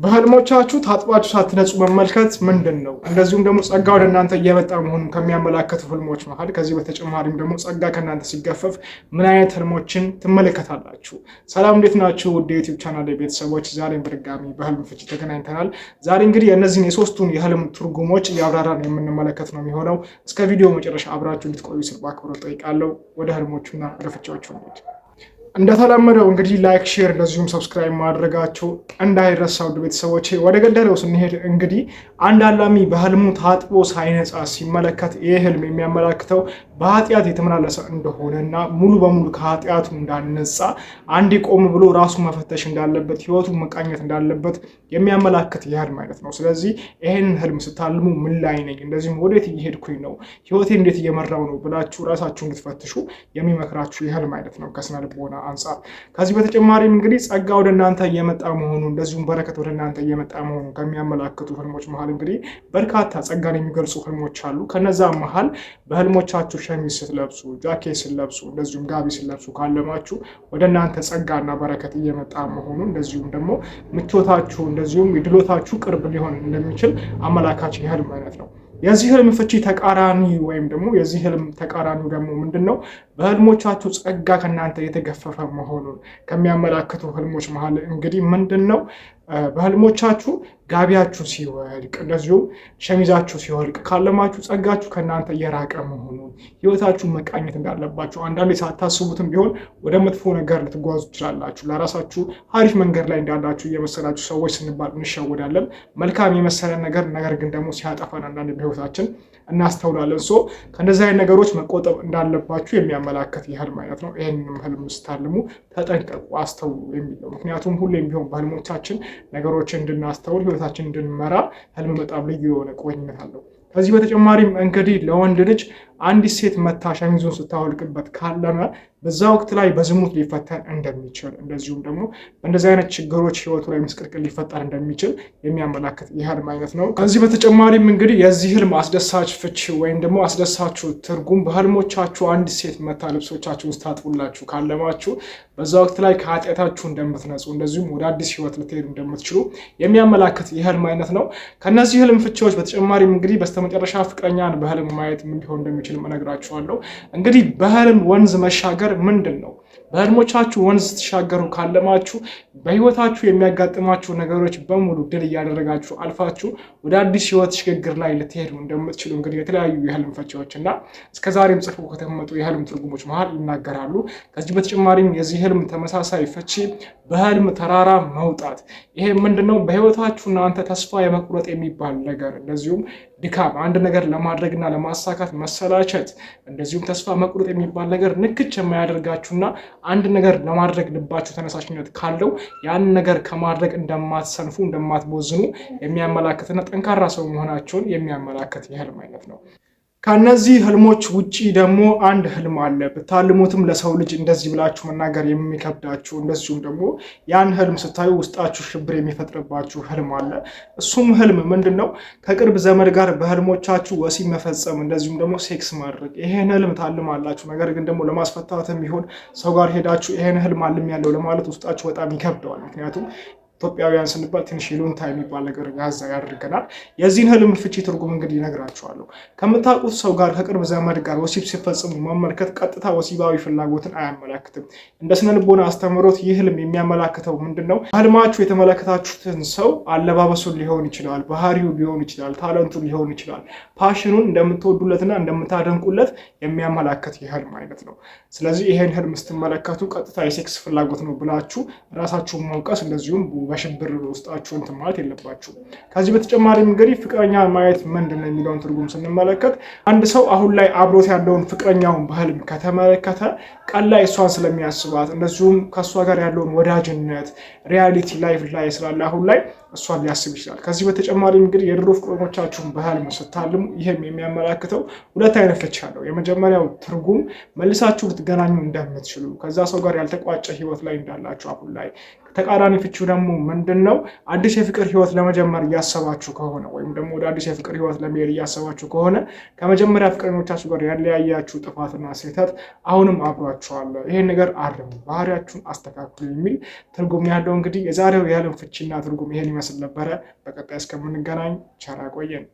በህልሞቻችሁ ታጥባችሁ ሳትነጹ መመልከት ምንድነው? እንደዚሁም ደግሞ ጸጋ ወደ እናንተ እየመጣ መሆኑን ከሚያመላክቱ ህልሞች መሃል ከዚህ በተጨማሪም ደግሞ ጸጋ ከእናንተ ሲገፈፍ ምን አይነት ህልሞችን ትመለከታላችሁ? ሰላም እንዴት ናችሁ? ውድ የዩቲዩብ ቻናል ቤተሰቦች ዛሬም በድጋሚ በህልም ፍቺ ተገናኝተናል። ዛሬ እንግዲህ የእነዚህን የሶስቱን የህልም ትርጉሞች እያብራራን የምንመለከት ነው የሚሆነው። እስከ ቪዲዮ መጨረሻ አብራችሁ እንድትቆዩ ስል በአክብሮት ጠይቃለሁ። ወደ ህልሞቹና ወደ ፍቺዎቹ እንሂድ። እንደተለመደው እንግዲህ ላይክ፣ ሼር እንደዚሁም ሰብስክራይብ ማድረጋቸው እንዳይረሳ ውድ ቤተሰቦቼ። ወደ ገደለው ስንሄድ እንግዲህ አንድ አላሚ በህልሙ ታጥቦ ሳይነጻ ሲመለከት ይህ ህልም የሚያመላክተው በኃጢአት የተመላለሰ እንደሆነና ሙሉ በሙሉ ከኃጢአቱ እንዳነጻ አንዴ ቆም ብሎ ራሱ መፈተሽ እንዳለበት ህይወቱን መቃኘት እንዳለበት የሚያመላክት የህልም አይነት ነው። ስለዚህ ይህንን ህልም ስታልሙ ምን ላይ ነኝ፣ እንደዚሁም ወዴት እየሄድኩኝ ነው፣ ህይወቴ እንዴት እየመራው ነው ብላችሁ ራሳችሁ እንድትፈትሹ የሚመክራችሁ የህልም አይነት ነው ከስነ ልቦና አንጻር። ከዚህ በተጨማሪም እንግዲህ ጸጋ ወደ እናንተ እየመጣ መሆኑ እንደዚሁም በረከት ወደ እናንተ እየመጣ መሆኑ ከሚያመላክቱ ህልሞች መሃል እንግዲህ በርካታ ጸጋን የሚገልጹ ህልሞች አሉ። ከነዛ መሃል በህልሞቻችሁ ሸሚዝ ስትለብሱ፣ ጃኬት ስትለብሱ፣ እንደዚሁም ጋቢ ስትለብሱ ካለማችሁ ወደ እናንተ ጸጋና በረከት እየመጣ መሆኑ እንደዚሁም ደግሞ ምቾታችሁ እንደዚሁም የድሎታችሁ ቅርብ ሊሆን እንደሚችል አመላካች የህልም አይነት ነው። የዚህ ህልም ፍቺ ተቃራኒ ወይም ደግሞ የዚህ ህልም ተቃራኒው ደግሞ ምንድነው? በህልሞቻችሁ ጸጋ ከእናንተ የተገፈፈ መሆኑን ከሚያመላክቱ ህልሞች መሃል እንግዲህ ምንድነው? በህልሞቻችሁ ጋቢያችሁ ሲወልቅ እንደዚሁም ሸሚዛችሁ ሲወልቅ ካለማችሁ ጸጋችሁ ከእናንተ እየራቀ መሆኑን ህይወታችሁ መቃኘት እንዳለባችሁ አንዳንዴ ሳታስቡትም ቢሆን ወደ መጥፎ ነገር ልትጓዙ ትችላላችሁ። ለራሳችሁ አሪፍ መንገድ ላይ እንዳላችሁ እየመሰላችሁ ሰዎች ስንባል እንሸወዳለን። መልካም የመሰለን ነገር ግን ደግሞ ሲያጠፋን አንዳንድ በህይወታችን እናስተውላለን። ከእንደዚህ አይነት ነገሮች መቆጠብ እንዳለባችሁ የሚያመላክት የህልም አይነት ነው። ይህንንም ህልም ስታልሙ ተጠንቀቁ፣ አስተውሉ የሚል ነው። ምክንያቱም ሁሌም ቢሆን በህልሞቻችን ነገሮችን እንድናስተውል ህይወታችን እንድንመራ ህልም በጣም ልዩ የሆነ ቁርኝነት አለው። ከዚህ በተጨማሪም እንግዲህ ለወንድ ልጅ አንዲት ሴት መታ ሸሚዙን ስታወልቅበት ካለመ በዛ ወቅት ላይ በዝሙት ሊፈተን እንደሚችል እንደዚሁም ደግሞ በእንደዚህ አይነት ችግሮች ህይወቱ ላይ ምስቅልቅል ሊፈጠር እንደሚችል የሚያመላክት የህልም አይነት ነው። ከዚህ በተጨማሪም እንግዲህ የዚህ ህልም አስደሳች ፍቺ ወይም ደግሞ አስደሳች ትርጉም በህልሞቻችሁ አንዲት ሴት መታ ልብሶቻችሁን ስታጥቡላችሁ ካለማችሁ በዛ ወቅት ላይ ከኃጢአታችሁ እንደምትነጹ እንደዚሁም ወደ አዲስ ህይወት ልትሄዱ እንደምትችሉ የሚያመላክት የህልም አይነት ነው። ከነዚህ ህልም ፍቺዎች በተጨማሪም እንግዲህ በስተመጨረሻ ፍቅረኛን በህልም ማየት ምን ሊሆን እንደሚችል እነግራችኋለሁ። እንግዲህ በህልም ወንዝ መሻገር ምንድን ነው? በህልሞቻችሁ ወንዝ ስትሻገሩ ካለማችሁ በህይወታችሁ የሚያጋጥማችሁ ነገሮች በሙሉ ድል እያደረጋችሁ አልፋችሁ ወደ አዲስ ህይወት ሽግግር ላይ ልትሄዱ እንደምትችሉ እንግዲህ የተለያዩ የህልም ፍቺዎች እና እስከዛሬም ጽፎ ከተቀመጡ የህልም ትርጉሞች መሃል ይናገራሉ። ከዚህ በተጨማሪም የዚህ ህልም ተመሳሳይ ፍቺ በህልም ተራራ መውጣት። ይሄ ምንድነው? በህይወታችሁ እናንተ ተስፋ የመቁረጥ የሚባል ነገር እንደዚሁም ድካም፣ አንድ ነገር ለማድረግና ለማሳካት መሰላቸት፣ እንደዚሁም ተስፋ መቁረጥ የሚባል ነገር ንክች የማያደርጋችሁና አንድ ነገር ለማድረግ ልባችሁ ተነሳሽነት ካለው ያን ነገር ከማድረግ እንደማትሰንፉ እንደማትቦዝኑ የሚያመላክትና ጠንካራ ሰው መሆናቸውን የሚያመላክት የህልም አይነት ነው። ከነዚህ ህልሞች ውጪ ደግሞ አንድ ህልም አለ። ብታልሙትም ለሰው ልጅ እንደዚህ ብላችሁ መናገር የሚከብዳችሁ እንደዚሁም ደግሞ ያን ህልም ስታዩ ውስጣችሁ ሽብር የሚፈጥርባችሁ ህልም አለ። እሱም ህልም ምንድነው? ከቅርብ ዘመድ ጋር በህልሞቻችሁ ወሲብ መፈጸም እንደዚሁም ደግሞ ሴክስ ማድረግ። ይሄን ህልም ታልማላችሁ። ነገር ግን ደግሞ ለማስፈታትም ቢሆን ሰው ጋር ሄዳችሁ ይሄን ህልም አልም ያለው ለማለት ውስጣችሁ በጣም ይከብደዋል። ምክንያቱም ኢትዮጵያውያን ስንባል ትንሽ ይሉንታ የሚባል ነገር ያደርገናል። የዚህን ህልም ፍቺ ትርጉም እንግዲህ ይነግራችኋለሁ። ከምታውቁት ሰው ጋር ከቅርብ ዘመድ ጋር ወሲብ ሲፈጽሙ መመልከት ቀጥታ ወሲባዊ ፍላጎትን አያመላክትም። እንደ ስነ ልቦና አስተምህሮት ይህ ህልም የሚያመላክተው ምንድነው? ህልማችሁ የተመለከታችሁትን ሰው አለባበሱን ሊሆን ይችላል፣ ባህሪው ሊሆን ይችላል፣ ታለንቱን ሊሆን ይችላል፣ ፓሽኑን እንደምትወዱለትና እንደምታደንቁለት የሚያመላክት የህልም አይነት ነው። ስለዚህ ይሄን ህልም ስትመለከቱ ቀጥታ የሴክስ ፍላጎት ነው ብላችሁ ራሳችሁን መውቀስ እንደዚሁም በሽብር ውስጣችሁ እንትን ማለት የለባችሁ። ከዚህ በተጨማሪም እንግዲህ ፍቅረኛ ማየት ምንድነው የሚለውን ትርጉም ስንመለከት አንድ ሰው አሁን ላይ አብሮት ያለውን ፍቅረኛውን በህልም ከተመለከተ ቀን ላይ እሷን ስለሚያስባት እንደዚሁም ከእሷ ጋር ያለውን ወዳጅነት ሪያሊቲ ላይፍ ላይ ስላለ አሁን ላይ እሷን ሊያስብ ይችላል። ከዚህ በተጨማሪም እንግዲህ የድሮ ፍቅረኞቻችሁን በህልም ስታልሙ ይህም የሚያመላክተው ሁለት አይነት ፍቺ አለው። የመጀመሪያው ትርጉም መልሳችሁ ልትገናኙ እንደምትችሉ ከዛ ሰው ጋር ያልተቋጨ ህይወት ላይ እንዳላችሁ አሁን ላይ። ተቃራኒ ፍቺው ደግሞ ምንድነው? አዲስ የፍቅር ህይወት ለመጀመር እያሰባችሁ ከሆነ ወይም ደግሞ ወደ አዲስ የፍቅር ህይወት ለመሄድ እያሰባችሁ ከሆነ ከመጀመሪያ ፍቅረኞቻችሁ ጋር ያለያያችሁ ጥፋትና ስህተት አሁንም አብሯችኋል። ይሄን ነገር አርሙ፣ ባህሪያችሁን አስተካክሉ የሚል ትርጉም ያለው እንግዲህ የዛሬው የህልም ፍቺና ትርጉም ይሄን ይመስል ነበረ። በቀጣይ እስከምንገናኝ ቸር ያቆየን።